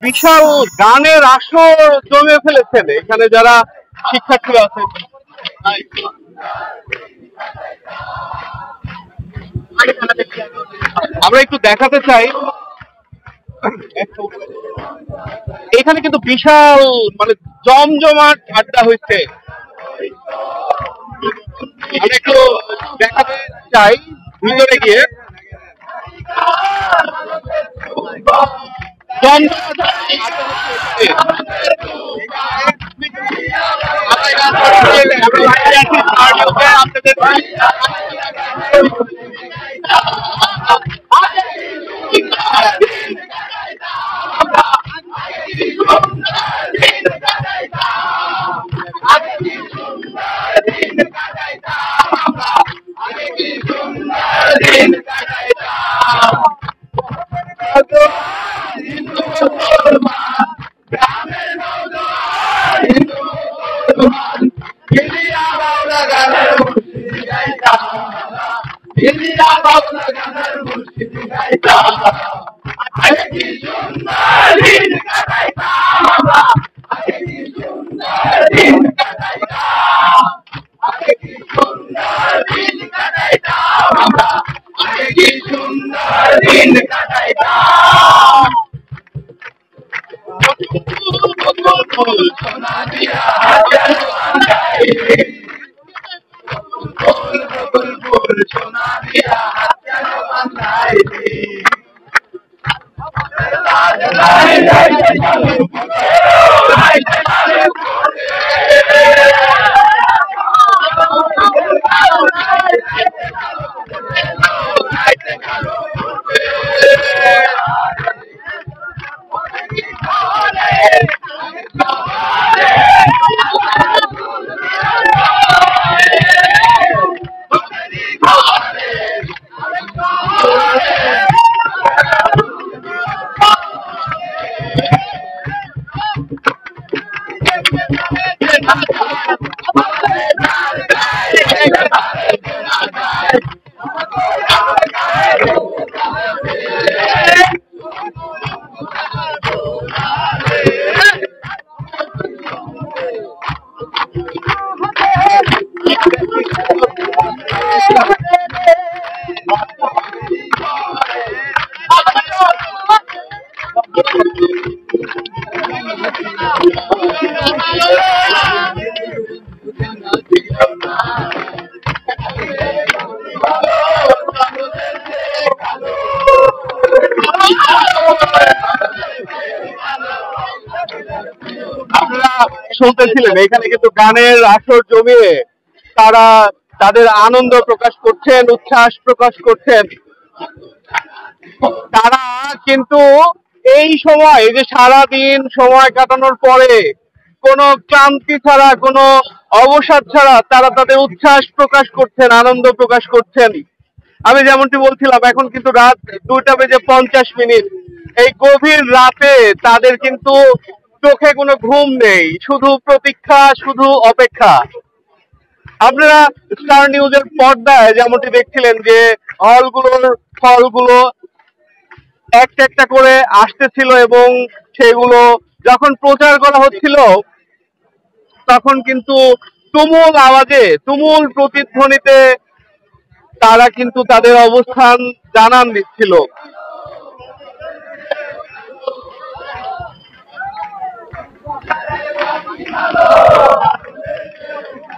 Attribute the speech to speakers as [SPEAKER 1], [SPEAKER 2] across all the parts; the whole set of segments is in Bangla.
[SPEAKER 1] বিশাল গানের আসর জমে ফেলেছেন এখানে যারা শিক্ষার্থী আছে। আমরা একটু দেখাতে চাই এখানে কিন্তু বিশাল মানে জমজমাট আড্ডা হয়েছে। আমরা একটু দেখাতে চাই ভিতরে গিয়ে শুনতেছিলেন এখানে কিন্তু গানের আসর জমিয়ে তারা তাদের আনন্দ প্রকাশ করছেন, উচ্ছ্বাস প্রকাশ করছেন। তারা কিন্তু এই সময় যে সারাদিন সময় কাটানোর পরে কোনো ক্লান্তি ছাড়া কোনো অবসাদ ছাড়া তারা তাদের উচ্ছ্বাস প্রকাশ করছেন, আনন্দ প্রকাশ করছেন। আমি যেমনটি বলছিলাম এখন কিন্তু রাত 2:50 এই গভীর রাতে তাদের কিন্তু চোখে কোনো ঘুম নেই, শুধু প্রতীক্ষা, শুধু অপেক্ষা। আপনারা স্টার নিউজের পর্দায় যেমনটি দেখছিলেন যে হলগুলোর ফলগুলো একটা একটা করে আসতেছিল এবং সেগুলো যখন প্রচার করা হচ্ছিল তখন কিন্তু তুমুল আওয়াজে, তুমুল প্রতিধ্বনিতে তারা কিন্তু তাদের অবস্থান জানান দিচ্ছিল।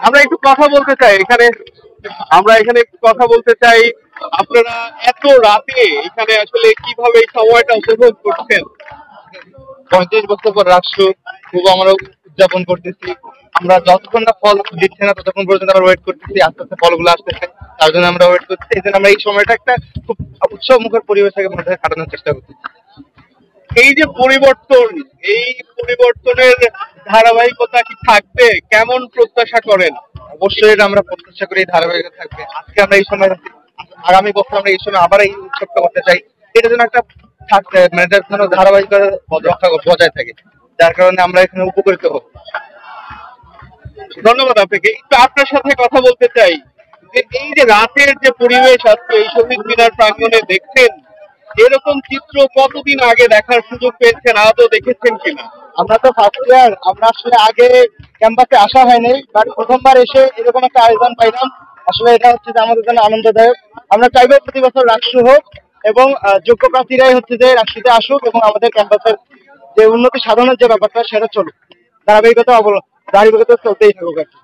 [SPEAKER 1] আমরা একটু কথা বলতে চাই এখানে, আমরা এখানে একটু কথা বলতে চাই। আপনারা এত রাতে এখানে আসলে কিভাবে এই সময়টা উপভোগ করছেন?
[SPEAKER 2] 35 বছর পর রাষ্ট্র খুব আমরা উদযাপন করতেছি। আমরা যতক্ষণ না ফল দিচ্ছে না ততক্ষণ পর্যন্ত আমরা ওয়েট করতেছি, আস্তে আস্তে ফলগুলো আসতেছে, তার জন্য আমরা ওয়েট করতেছি। এই জন্য আমরা এই সময়টা একটা খুব উৎসব মুখর পরিবেশের মধ্যে কাটানোর চেষ্টা করতেছি।
[SPEAKER 1] এই যে পরিবর্তন, এই পরিবর্তনের ধারাবাহিকতা কি থাকবে? কেমন প্রত্যাশা করেন?
[SPEAKER 2] অবশ্যই এটা আমরা প্রত্যাশা করি ধারাবাহিকতা থাকবে। আজকে আমরা এই সময়, আগামী বছর আমরা এই সময় আবার এই উৎসবটা করতে চাই। এটা যেন একটা থাকতে মানে এটার যেন ধারাবাহিকতা বজায় থাকে, যার কারণে আমরা এখানে উপকৃত হব।
[SPEAKER 1] ধন্যবাদ আপনাকে। একটু আপনার সাথে কথা বলতে চাই যে এই যে রাতের যে পরিবেশ আজকে এই শহীদ মিনার প্রাঙ্গণে দেখছেন, এরকম চিত্র কতদিন আগে দেখার সুযোগ পেয়েছেন, আদৌ দেখেছেন কিনা?
[SPEAKER 2] আমরা তো ফার্স্ট ইয়ার, আমরা আসলে আগে ক্যাম্পাসে আসা হয়নি, বাট প্রথমবার এসে এরকম একটা আয়োজন পাইলাম। আসলে এটা হচ্ছে যে আমাদের জন্য আনন্দদায়ক। আমরা চাইবো প্রতি বছর রাকসু হোক এবং যোগ্য প্রার্থীরাই হচ্ছে যে রাকসুতে আসুক এবং আমাদের ক্যাম্পাসের যে উন্নতি সাধনের যে ব্যাপারটা সেটা চলুক, ধারাবাহিকতা চলতেই থাকুক আর কি।